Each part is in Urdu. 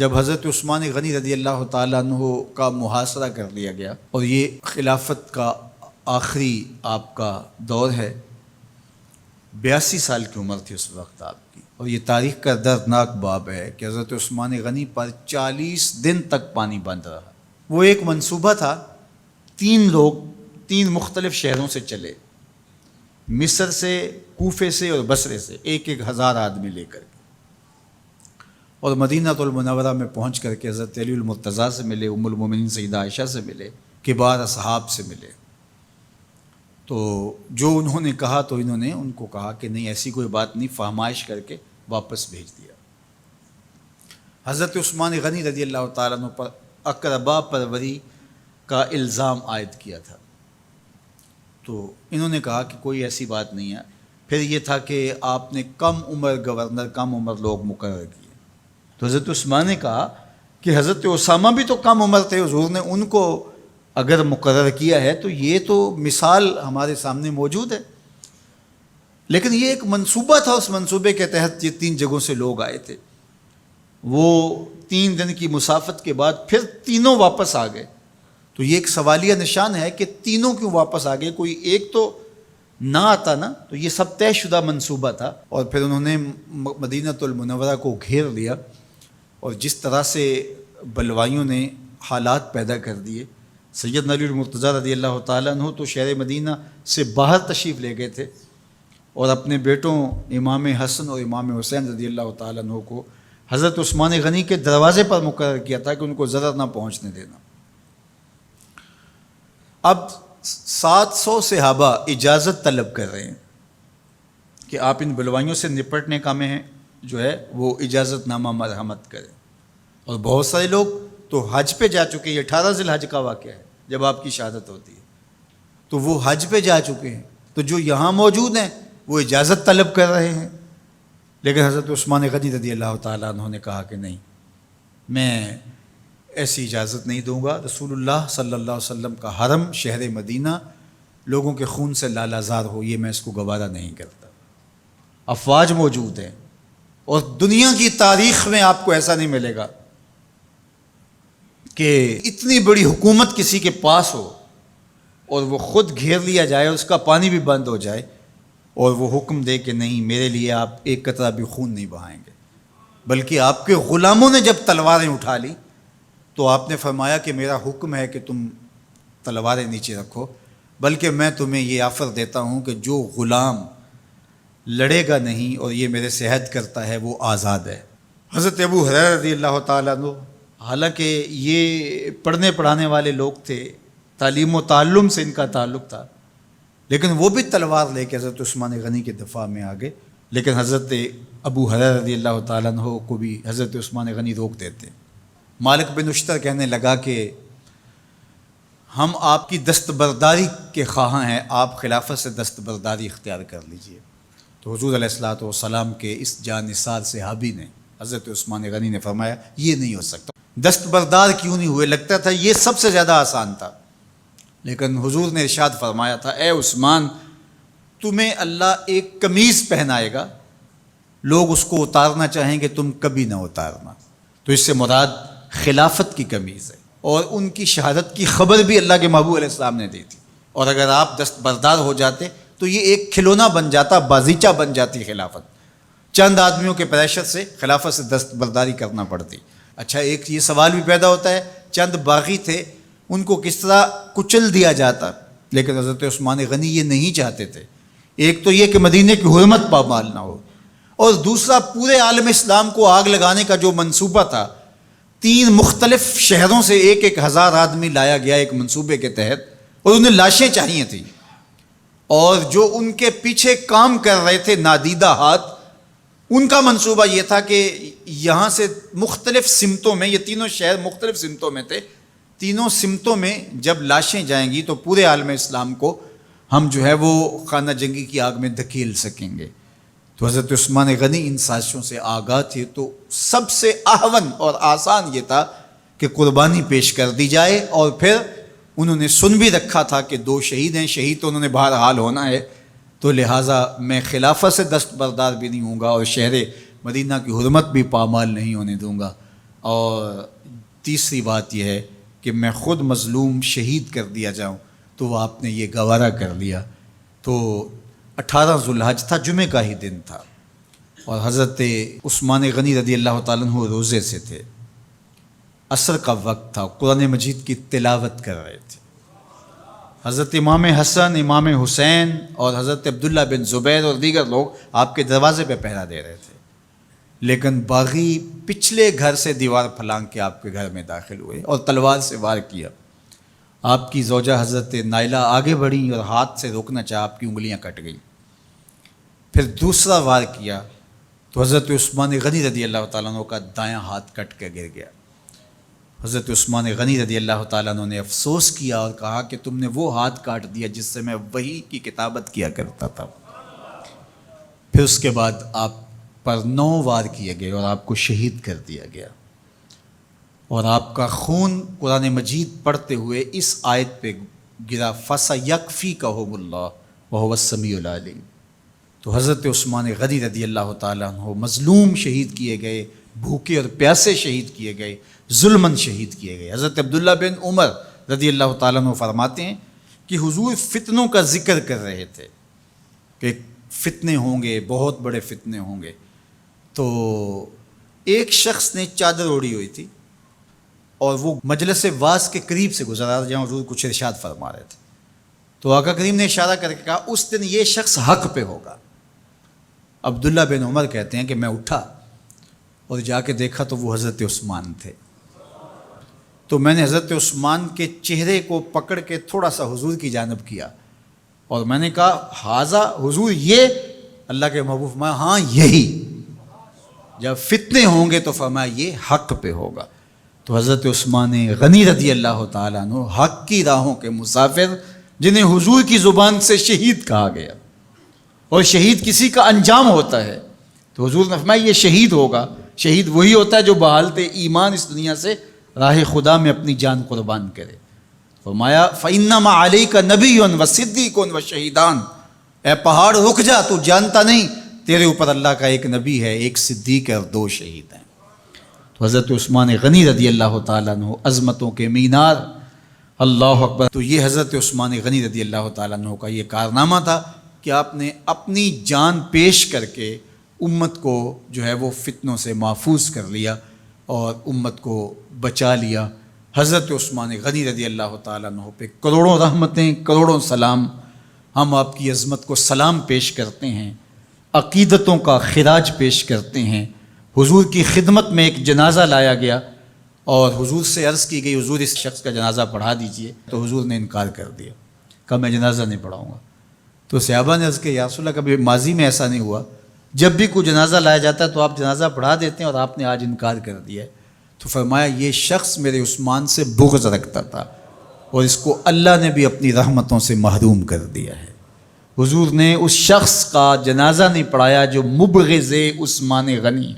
جب حضرت عثمان غنی رضی اللہ تعالیٰ عنہ کا محاصرہ کر لیا گیا اور یہ خلافت کا آخری آپ کا دور ہے، 82 سال کی عمر تھی اس وقت آپ کی، اور یہ تاریخ کا دردناک باب ہے کہ حضرت عثمان غنی پر 40 دن تک پانی بند رہا۔ وہ ایک منصوبہ تھا، 3 لوگ 3 مختلف شہروں سے چلے، مصر سے، کوفے سے اور بصرے سے، 1,000 آدمی لے کر کے، اور مدینہ المنورہ میں پہنچ کر کے حضرت علی المرتضیٰ سے ملے، ام المومنین سیدہ عائشہ سے ملے، کبار اصحاب سے ملے۔ تو جو انہوں نے کہا تو انہوں نے ان کو کہا کہ نہیں، ایسی کوئی بات نہیں، فہمائش کر کے واپس بھیج دیا۔ حضرت عثمان غنی رضی اللہ تعالیٰ عنہ پر اقربا پروری کا الزام عائد کیا تھا، تو انہوں نے کہا کہ کوئی ایسی بات نہیں ہے۔ پھر یہ تھا کہ آپ نے کم عمر گورنر، کم عمر لوگ مقرر کیے، تو حضرت عثمان نے کہا کہ حضرت اسامہ بھی تو کم عمر تھے، حضور نے ان کو اگر مقرر کیا ہے تو یہ تو مثال ہمارے سامنے موجود ہے، لیکن یہ ایک منصوبہ تھا، اس منصوبے کے تحت یہ 3 جگہوں سے لوگ آئے تھے۔ وہ 3 دن کی مسافت کے بعد پھر تینوں واپس آ گئے، تو یہ ایک سوالیہ نشان ہے کہ تینوں کیوں واپس آ گئے، کوئی ایک تو نہ آتا نا، تو یہ سب طے شدہ منصوبہ تھا۔ اور پھر انہوں نے مدینہ المنورہ کو گھیر لیا، اور جس طرح سے بلوائیوں نے حالات پیدا کر دیے، سید علی المرتضیٰ رضی اللہ تعالیٰ عنہ تو شہر مدینہ سے باہر تشریف لے گئے تھے، اور اپنے بیٹوں امام حسن اور امام حسین رضی اللہ تعالیٰ عنہ کو حضرت عثمان غنی کے دروازے پر مقرر کیا تھا کہ ان کو ضرر نہ پہنچنے دینا۔ اب 700 صحابہ اجازت طلب کر رہے ہیں کہ آپ ان بلوائیوں سے نپٹنے کا میں جو ہے وہ اجازت نامہ مرحمت کریں، اور بہت سارے لوگ تو حج پہ جا چکے ہیں۔ 18 ذی الحج کا واقعہ ہے جب آپ کی شہادت ہوتی ہے، تو وہ حج پہ جا چکے ہیں، تو جو یہاں موجود ہیں وہ اجازت طلب کر رہے ہیں، لیکن حضرت عثمان غنی رضی اللہ تعالیٰ عنہ نے کہا کہ نہیں، میں ایسی اجازت نہیں دوں گا۔ رسول اللہ صلی اللہ علیہ وسلم کا حرم شہر مدینہ لوگوں کے خون سے لالازار ہو، یہ میں اس کو گوارا نہیں کرتا۔ افواج موجود ہیں، اور دنیا کی تاریخ میں آپ کو ایسا نہیں ملے گا کہ اتنی بڑی حکومت کسی کے پاس ہو اور وہ خود گھیر لیا جائے، اس کا پانی بھی بند ہو جائے، اور وہ حکم دے کہ نہیں، میرے لیے آپ ایک قطرہ بھی خون نہیں بہائیں گے۔ بلکہ آپ کے غلاموں نے جب تلواریں اٹھا لی تو آپ نے فرمایا کہ میرا حکم ہے کہ تم تلواریں نیچے رکھو، بلکہ میں تمہیں یہ آفر دیتا ہوں کہ جو غلام لڑے گا نہیں اور یہ میرے سے عہد کرتا ہے وہ آزاد ہے۔ حضرت ابو ہریرہ رضی اللہ تعالیٰ عنہ، حالانکہ یہ پڑھنے پڑھانے والے لوگ تھے، تعلیم و تعلم سے ان کا تعلق تھا، لیکن وہ بھی تلوار لے کے حضرت عثمان غنی کے دفاع میں آ گئے، لیکن حضرت ابو ہریرہ رضی اللہ تعالیٰ عنہ کو بھی حضرت عثمان غنی روک دیتے۔ مالک بن اشتر کہنے لگا کہ ہم آپ کی دستبرداری کے خواہاں ہیں، آپ خلافت سے دستبرداری اختیار کر لیجئے۔ تو حضور علیہ الصلوۃ والسلام کے اس جانثار صحابی نے، حضرت عثمان غنی نے فرمایا یہ نہیں ہو سکتا۔ دستبردار کیوں نہیں ہوئے؟ لگتا تھا یہ سب سے زیادہ آسان تھا، لیکن حضور نے ارشاد فرمایا تھا، اے عثمان، تمہیں اللہ ایک قمیض پہنائے گا، لوگ اس کو اتارنا چاہیں گے، تم کبھی نہ اتارنا۔ تو اس سے مراد خلافت کی قمیض ہے، اور ان کی شہادت کی خبر بھی اللہ کے محبوب علیہ السلام نے دی تھی، اور اگر آپ دستبردار ہو جاتے تو یہ ایک کھلونا بن جاتا، بازیچہ بن جاتی خلافت۔ چند آدمیوں کے پریشر سے خلافت سے دستبرداری کرنا پڑتی۔ اچھا، ایک یہ سوال بھی پیدا ہوتا ہے، چند باغی تھے، ان کو کس طرح کچل دیا جاتا؟ لیکن حضرت عثمان غنی یہ نہیں چاہتے تھے۔ ایک تو یہ کہ مدینے کی حرمت پامال نہ ہو، اور دوسرا پورے عالم اسلام کو آگ لگانے کا جو منصوبہ تھا، 3 مختلف شہروں سے 1,000 آدمی لایا گیا ایک منصوبے کے تحت، اور انہیں لاشیں چاہیے تھیں، اور جو ان کے پیچھے کام کر رہے تھے نادیدہ ہاتھ، ان کا منصوبہ یہ تھا کہ یہاں سے مختلف سمتوں میں، یہ تینوں شہر مختلف سمتوں میں تھے، تینوں سمتوں میں جب لاشیں جائیں گی تو پورے عالم اسلام کو ہم جو ہے وہ خانہ جنگی کی آگ میں دھکیل سکیں گے۔ تو حضرت عثمان غنی ان سازشوں سے آگاہ تھے، تو سب سے اہون اور آسان یہ تھا کہ قربانی پیش کر دی جائے، اور پھر انہوں نے سن بھی رکھا تھا کہ 2 شہید ہیں، شہید تو انہوں نے بہرحال ہونا ہے، تو لہٰذا میں خلافت سے دستبردار بھی نہیں ہوں گا، اور شہر مدینہ کی حرمت بھی پامال نہیں ہونے دوں گا۔ اور تیسری بات یہ ہے کہ میں خود مظلوم شہید کر دیا جاؤں، تو آپ نے یہ گوارا کر لیا۔ تو 18 ذوالحج تھا، جمعہ کا ہی دن تھا، اور حضرت عثمان غنی رضی اللہ تعالیٰ عنہ روزے سے تھے، عصر کا وقت تھا، قرآن مجید کی تلاوت کر رہے تھے۔ حضرت امام حسن، امام حسین اور حضرت عبداللہ بن زبیر اور دیگر لوگ آپ کے دروازے پہ پہرا دے رہے تھے، لیکن باغی پچھلے گھر سے دیوار پھلانگ کے آپ کے گھر میں داخل ہوئے اور تلوار سے وار کیا۔ آپ کی زوجہ حضرت نائلہ آگے بڑھیں اور ہاتھ سے روکنا چاہا، آپ کی انگلیاں کٹ گئیں۔ پھر دوسرا وار کیا تو حضرت عثمان غنی رضی اللہ تعالیٰ عنہ کا دایاں ہاتھ کٹ کے گر گیا۔ حضرت عثمان غنی رضی اللہ تعالیٰ عنہ نے افسوس کیا اور کہا کہ تم نے وہ ہاتھ کاٹ دیا جس سے میں وحی کی کتابت کیا کرتا تھا۔ پھر اس کے بعد آپ پر 9 وار کیے گئے اور آپ کو شہید کر دیا گیا، اور آپ کا خون قرآن مجید پڑھتے ہوئے اس آیت پہ گرا، فَسَيَكْفِيكَهُمُ اللَّهُ وَهُوَ السَّمِيعُ الْعَلِيمُ۔ تو حضرت عثمان غنی رضی اللہ تعالیٰ عنہ مظلوم شہید کیے گئے، بھوکے اور پیاسے شہید کیے گئے، ظلماً شہید کیے گئے۔ حضرت عبداللہ بن عمر رضی اللہ تعالیٰ عنہ فرماتے ہیں کہ حضور فتنوں کا ذکر کر رہے تھے کہ فتنے ہوں گے، بہت بڑے فتنے ہوں گے۔ تو ایک شخص نے چادر اوڑھی ہوئی تھی اور وہ مجلس واعظ کے قریب سے گزرا جہاں حضور کچھ ارشاد فرما رہے تھے، تو آقا کریم نے اشارہ کر کے کہا اس دن یہ شخص حق پہ ہوگا۔ عبداللہ بن عمر کہتے ہیں کہ میں اٹھا اور جا کے دیکھا تو وہ حضرت عثمان تھے۔ تو میں نے حضرت عثمان کے چہرے کو پکڑ کے تھوڑا سا حضور کی جانب کیا اور میں نے کہا حاضہ حضور، یہ اللہ کے محبوب فرمایا ہاں یہی، جب فتنے ہوں گے تو فرمایا یہ حق پہ ہوگا۔ تو حضرت عثمان غنی رضی اللہ تعالیٰ عنہ حق کی راہوں کے مسافر، جنہیں حضور کی زبان سے شہید کہا گیا، اور شہید کسی کا انجام ہوتا ہے، تو حضور نے فرمایا یہ شہید ہوگا۔ شہید وہی ہوتا ہے جو بحالت ایمان اس دنیا سے راہ خدا میں اپنی جان قربان کرے۔ فرمایا فَإِنَّمَا عَلَيْكَ نَبِيٌّ وَصِدِّيقٌ وَشَهِيدَانِ، اے پہاڑ رک جا، تو جانتا نہیں تیرے اوپر اللہ کا ایک نبی ہے، ایک صدیق ہے اور 2 شہید ہیں۔ تو حضرت عثمان غنی رضی اللہ تعالیٰ عنہ عظمتوں کے مینار، اللہ اکبر۔ تو یہ حضرت عثمان غنی رضی اللہ تعالیٰ عنہ کا یہ کارنامہ تھا کہ آپ نے اپنی جان پیش کر کے امت کو جو ہے وہ فتنوں سے محفوظ کر لیا اور امت کو بچا لیا۔ حضرت عثمان غنی رضی اللہ تعالیٰ عنہ پہ کروڑوں رحمتیں، کروڑوں سلام۔ ہم آپ کی عظمت کو سلام پیش کرتے ہیں، عقیدتوں کا خراج پیش کرتے ہیں۔ حضور کی خدمت میں ایک جنازہ لایا گیا اور حضور سے عرض کی گئی حضور اس شخص کا جنازہ پڑھا دیجئے، تو حضور نے انکار کر دیا، کہا میں جنازہ نہیں پڑھاؤں گا۔ تو صحابہ نے عرض کیا یا رسول اللہ، کبھی ماضی میں ایسا نہیں ہوا، جب بھی کوئی جنازہ لایا جاتا ہے تو آپ جنازہ پڑھا دیتے ہیں اور آپ نے آج انکار کر دیا ہے؟ تو فرمایا یہ شخص میرے عثمان سے بغض رکھتا تھا اور اس کو اللہ نے بھی اپنی رحمتوں سے محروم کر دیا ہے۔ حضور نے اس شخص کا جنازہ نہیں پڑھایا جو مبغض عثمان غنی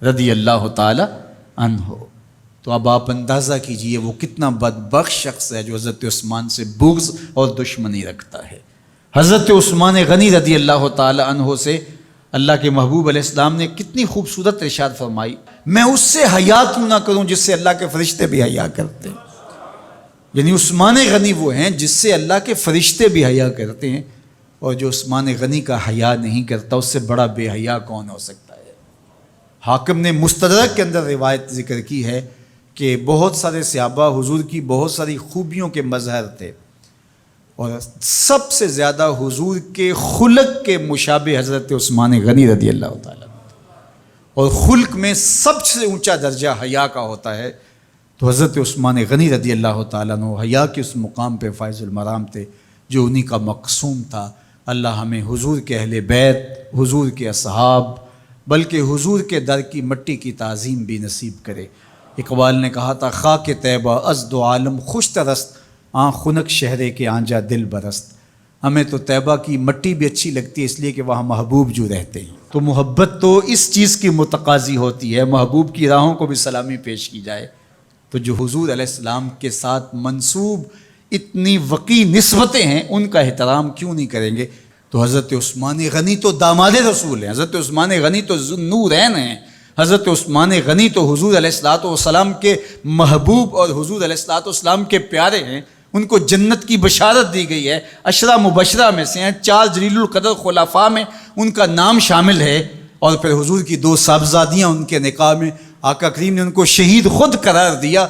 رضی اللہ تعالی عنہ۔ تو اب آپ اندازہ کیجئے وہ کتنا بدبخت شخص ہے جو حضرت عثمان سے بغض اور دشمنی رکھتا ہے۔ حضرت عثمان غنی رضی اللہ تعالی عنہ سے اللہ کے محبوب علیہ السلام نے کتنی خوبصورت ارشاد فرمائی، میں اس سے حیا کیوں نہ کروں جس سے اللہ کے فرشتے بھی حیا کرتے ہیں۔ یعنی عثمان غنی وہ ہیں جس سے اللہ کے فرشتے بھی حیا کرتے ہیں، اور جو عثمان غنی کا حیا نہیں کرتا اس سے بڑا بے حیا کون ہو سکتا ہے۔ حاکم نے مستدرک کے اندر روایت ذکر کی ہے کہ بہت سارے صحابہ حضور کی بہت ساری خوبیوں کے مظہر تھے، اور سب سے زیادہ حضور کے خلق کے مشابہ حضرت عثمان غنی رضی اللہ تعالیٰ، اور خلق میں سب سے اونچا درجہ حیا کا ہوتا ہے۔ تو حضرت عثمان غنی رضی اللہ تعالیٰ عنہ حیا کے اس مقام پہ فائز المرام تھے جو انہی کا مقصوم تھا۔ اللہ ہمیں حضور کے اہل بیت، حضور کے اصحاب، بلکہ حضور کے در کی مٹی کی تعظیم بھی نصیب کرے۔ اقبال نے کہا تھا خاک طیبہ از دو عالم خوش ترست، آن خنک شہرے کے آنجا دل برست۔ ہمیں تو طیبہ کی مٹی بھی اچھی لگتی ہے اس لیے کہ وہاں محبوب جو رہتے ہیں۔ تو محبت تو اس چیز کی متقاضی ہوتی ہے، محبوب کی راہوں کو بھی سلامی پیش کی جائے۔ تو جو حضور علیہ السلام کے ساتھ منسوب اتنی وقی نسبتیں ہیں ان کا احترام کیوں نہیں کریں گے؟ تو حضرت عثمان غنی تو داماد رسول ہیں، حضرت عثمان غنی تو ذو النورین ہیں، حضرت عثمان غنی تو حضور علیہ الصلوۃ والسلام کے محبوب اور حضور علیہ الصلوۃ والسلام کے پیارے ہیں، ان کو جنت کی بشارت دی گئی ہے، عشرہ مبشرہ میں سے ہیں، 4 جلیل القدر خلفاء میں ان کا نام شامل ہے، اور پھر حضور کی 2 صاحبزادیاں ان کے نکاح میں آقا کریم نے ان کو شہید خود قرار دیا۔